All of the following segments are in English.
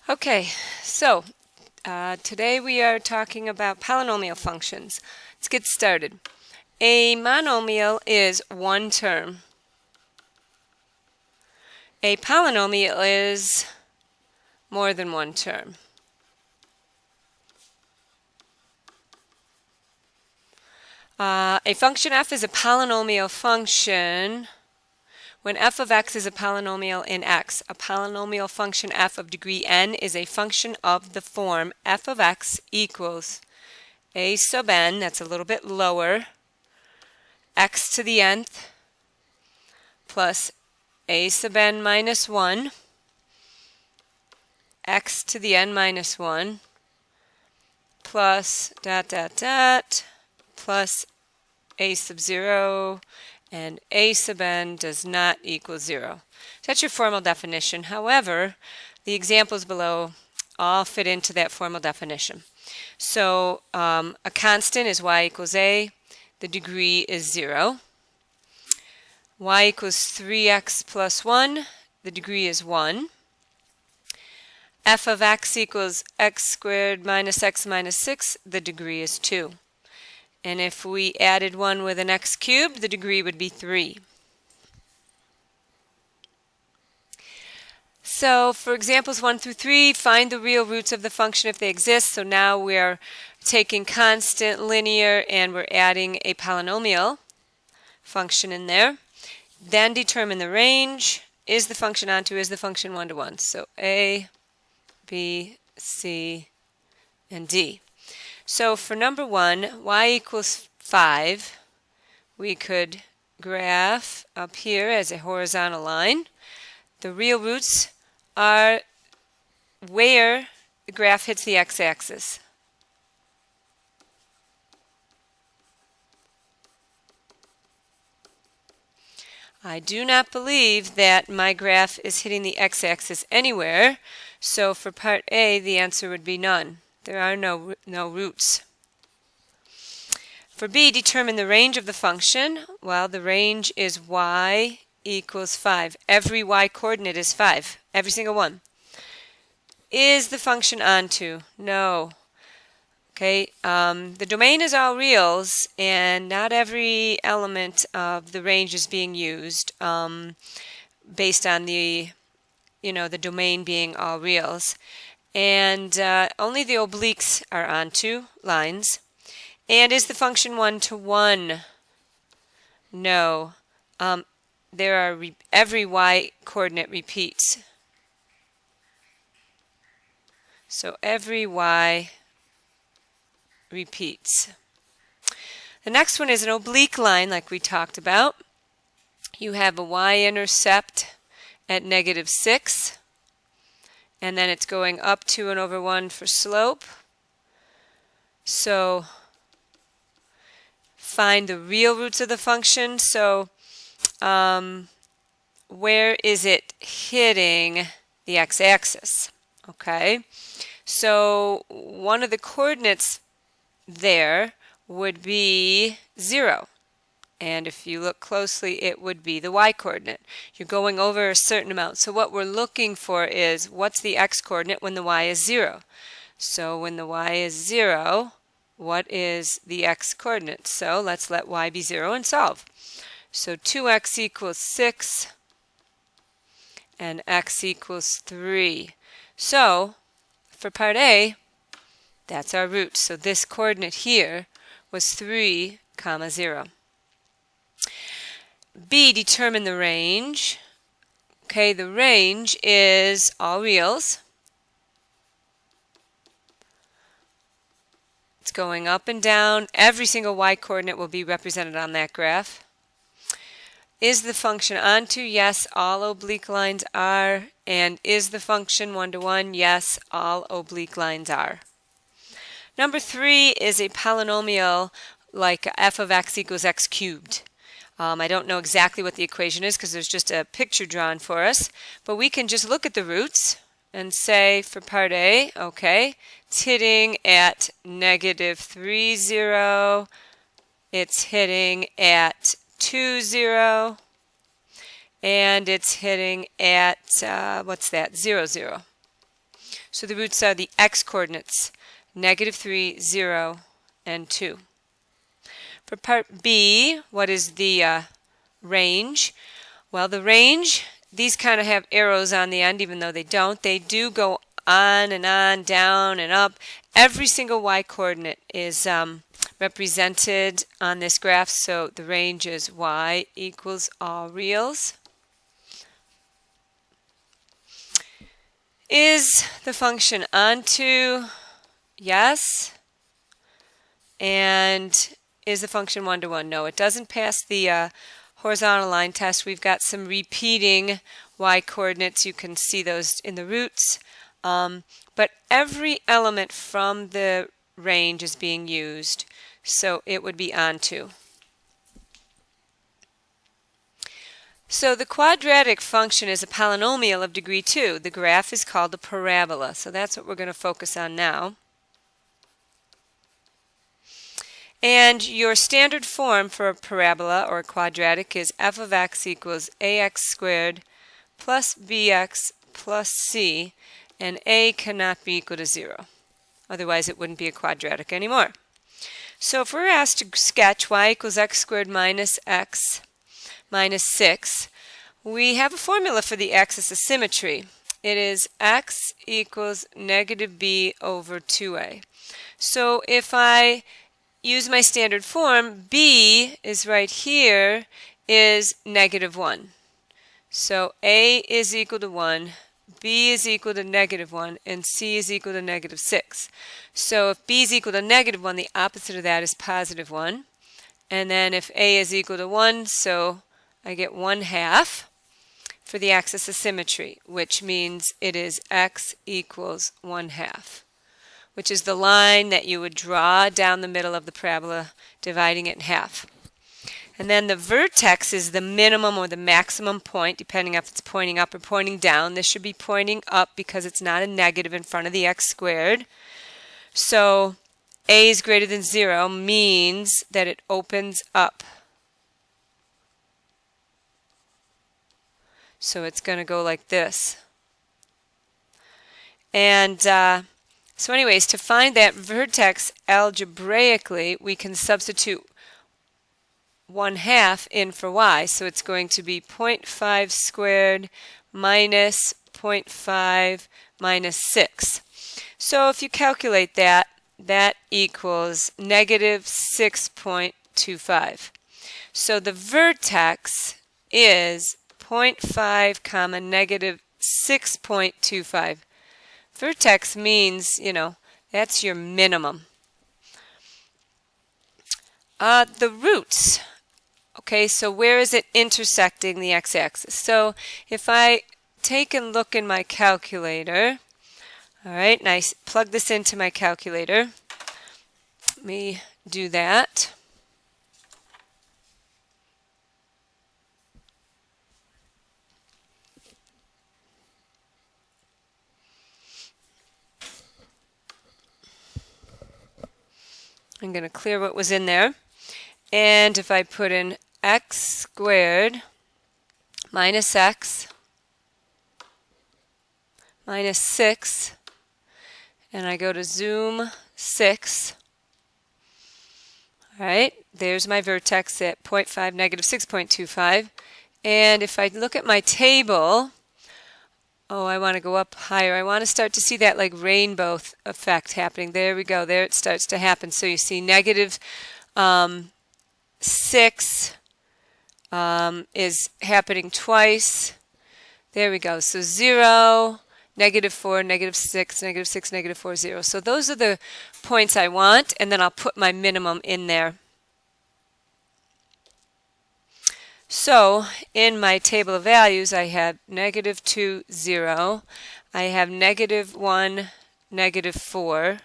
Okay, so today we are talking about polynomial functions. Let's get started. A monomial is one term. A polynomial is more than one term. A function f is a polynomial function when f of x is a polynomial in x. A polynomial function f of degree n is a function of the form f of x equals a sub n, that's a little bit lower, x to the nth plus a sub n minus 1, x to the n minus 1, plus plus a sub 0, and a sub n does not equal 0. So that's your formal definition. However, the examples below all fit into that formal definition. So a constant is y equals a. The degree is 0. Y equals 3x plus 1. The degree is 1. F of x equals x squared minus x minus 6. The degree is 2. And if we added 1 with an x cubed, the degree would be 3. So for examples 1 through 3, find the real roots of the function if they exist. So now we're taking constant, linear, and we're adding a polynomial function in there. Then determine the range. Is the function onto, is the function one-to-one? So A, B, C, and D. So for number 1, y equals 5, we could graph up here as a horizontal line. The real roots are where the graph hits the x-axis. I do not believe that my graph is hitting the x-axis anywhere, so for part A, the answer would be none. There are no roots. For B, determine the range of the function. Well, the range is y equals 5. Every y coordinate is 5. Every single one. Is the function onto? No. Okay, the domain is all reals, and not every element of the range is being used based on the domain being all reals. And only the obliques are onto lines. And is the function one-to-one? No. Every y coordinate repeats. So every y repeats. The next one is an oblique line like we talked about. You have a y-intercept at -6. And then it's going up 2 and over 1 for slope. So find the real roots of the function. So where is it hitting the x-axis? Okay, so one of the coordinates there would be 0. And if you look closely, it would be the y-coordinate. You're going over a certain amount. So what we're looking for is what's the x-coordinate when the y is 0. So when the y is 0, what is the x-coordinate? So let's let y be 0 and solve. So 2x equals 6 and x equals 3. So for part A, that's our root. So this coordinate here was 3, 0. B, determine the range. Okay, the range is all reals. It's going up and down. Every single y-coordinate will be represented on that graph. Is the function onto? Yes, all oblique lines are. And is the function one-to-one? Yes, all oblique lines are. Number 3 is a polynomial like f of x equals x cubed. I don't know exactly what the equation is because there's just a picture drawn for us, but we can just look at the roots and say for part A, okay, it's hitting at -3, 0. It's hitting at 2, 0. And it's hitting at, what's that, 0, 0. So the roots are the x-coordinates, -3, 0, and 2. For part B, what is the range? Well, the range, these kind of have arrows on the end, even though they don't. They do go on, down and up. Every single y-coordinate is represented on this graph, so the range is y equals all reals. Is the function onto? Yes. And is the function 1 to 1? No, it doesn't pass the horizontal line test. We've got some repeating y-coordinates. You can see those in the roots. But every element from the range is being used, so it would be onto. So the quadratic function is a polynomial of degree 2. The graph is called a parabola, so that's what we're going to focus on now. And your standard form for a parabola or a quadratic is f of x equals ax squared plus bx plus c, and a cannot be equal to 0. Otherwise, it wouldn't be a quadratic anymore. So if we're asked to sketch y equals x squared minus x minus 6, we have a formula for the axis of symmetry. It is x equals negative b over 2a. So if I use my standard form, b is right here, is negative 1. So a is equal to 1, b is equal to negative 1, and c is equal to negative 6. So if b is equal to negative 1, the opposite of that is positive 1. And then if a is equal to 1, so I get 1/2 for the axis of symmetry, which means it is x equals 1/2, which is the line that you would draw down the middle of the parabola, dividing it in half. And then the vertex is the minimum or the maximum point, depending if it's pointing up or pointing down. This should be pointing up because it's not a negative in front of the x squared. So a is greater than 0 means that it opens up. So it's going to go like this. And so anyways, to find that vertex algebraically, we can substitute 1/2 in for y. So it's going to be 0.5 squared minus 0.5 minus 6. So if you calculate that, that equals negative 6.25. So the vertex is 0.5 comma negative 6.25. Vertex means, that's your minimum. The roots. Okay, so where is it intersecting the x-axis? So if I take and look in my calculator, all right, and I plug this into my calculator, let me do that. I'm going to clear what was in there. And if I put in x squared minus x minus 6, and I go to zoom 6, all right, there's my vertex at 0.5, negative 6.25. And if I look at my table, oh, I want to go up higher. I want to start to see that like rainbow effect happening. There we go. There it starts to happen. So you see negative 6 is happening twice. There we go. So 0, negative 4, negative 6, negative 6, negative 4, 0. So those are the points I want, and then I'll put my minimum in there. So in my table of values, I have negative 2, 0. I have negative 1, negative 4,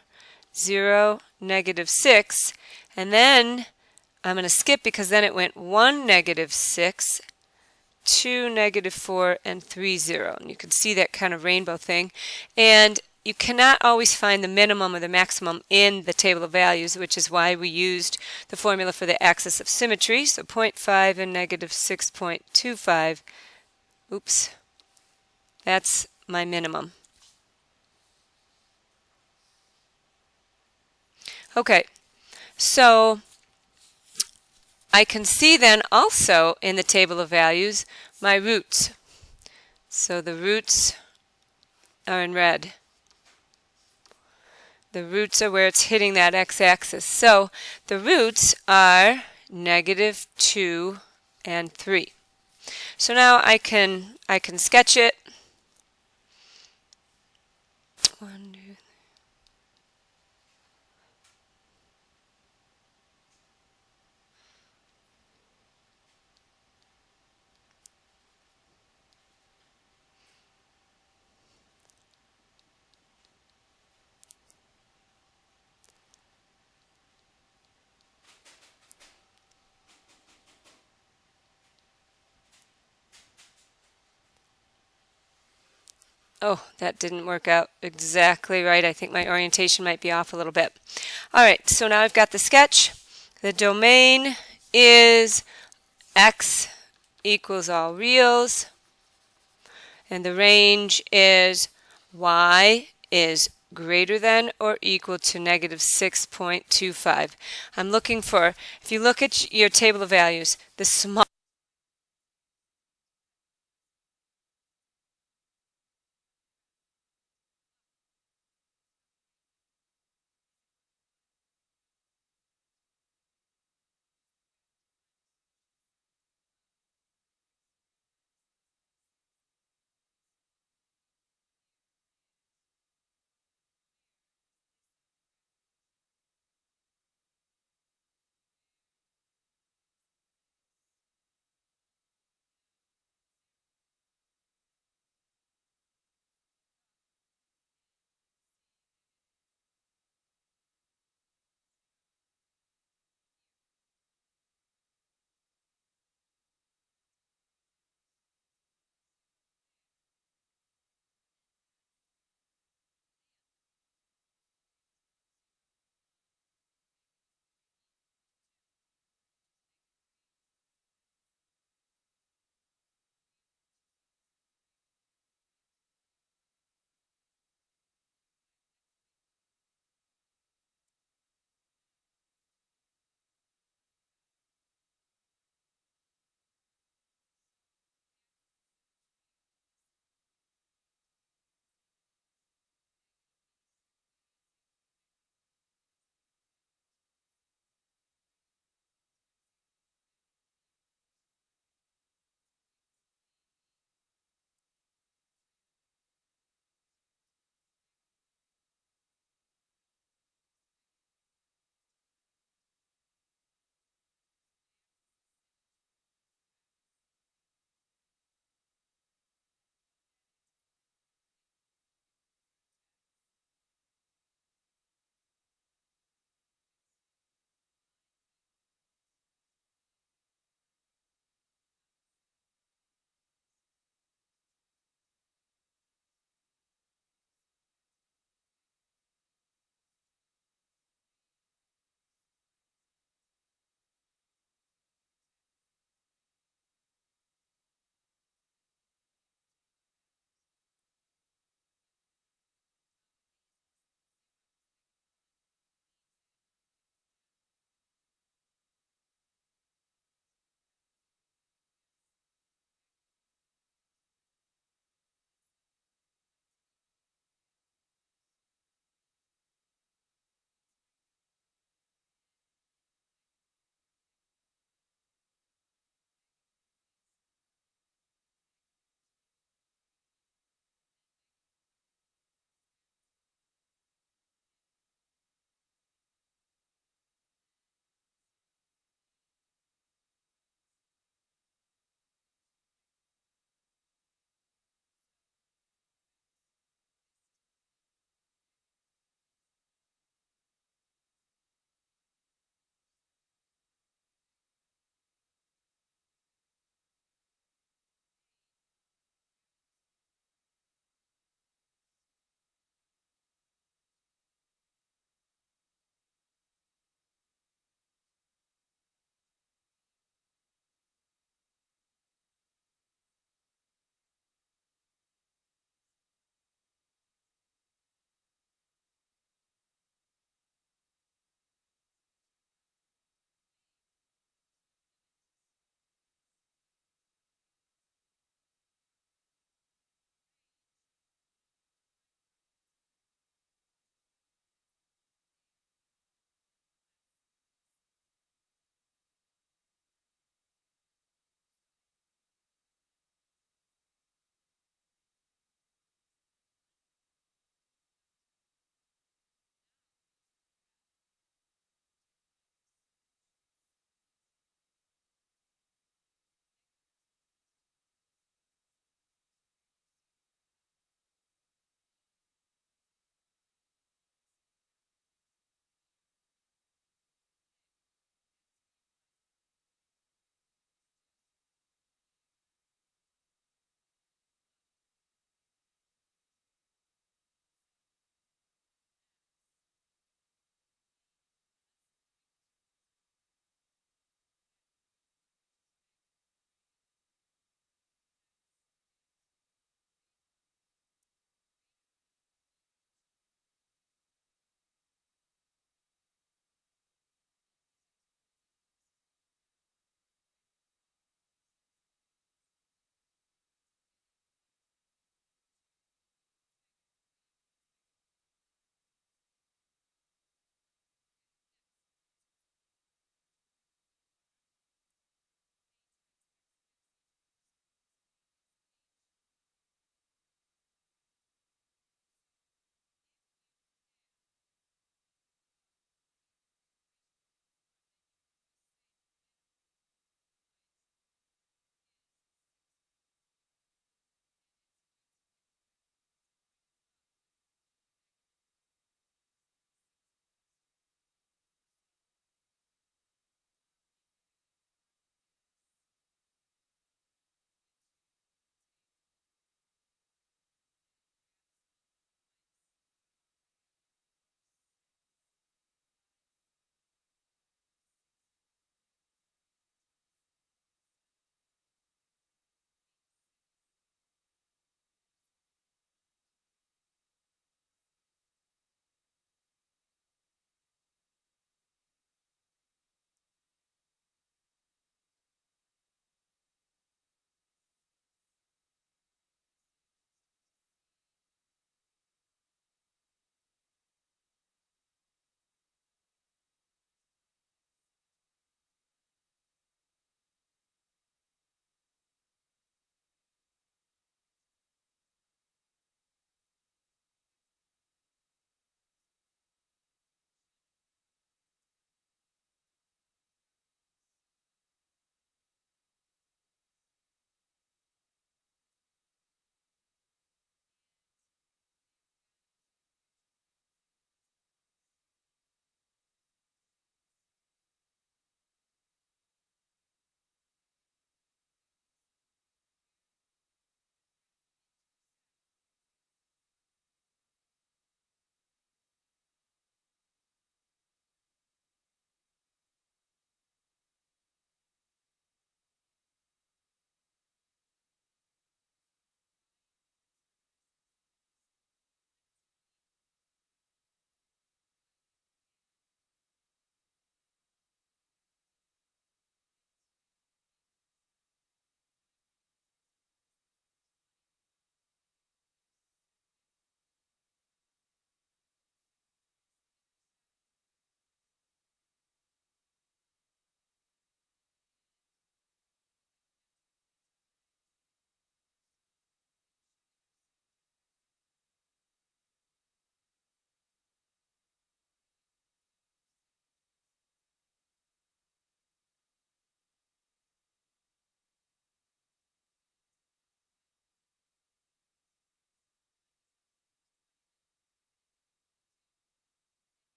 0, negative 6. And then I'm going to skip because then it went 1, negative 6, 2, negative 4, and 3, 0. And you can see that kind of rainbow thing. And you cannot always find the minimum or the maximum in the table of values, which is why we used the formula for the axis of symmetry. So 0.5 and negative 6.25. Oops. That's my minimum. Okay, so I can see then also in the table of values my roots. So the roots are in red. The roots are where it's hitting that x-axis. So the roots are -2 and 3. So now I can sketch it. 1, 2, 3. Oh, that didn't work out exactly right. I think my orientation might be off a little bit. All right, so now I've got the sketch. The domain is x equals all reals, and the range is y is greater than or equal to -6.25. I'm looking for, if you look at your table of values, the small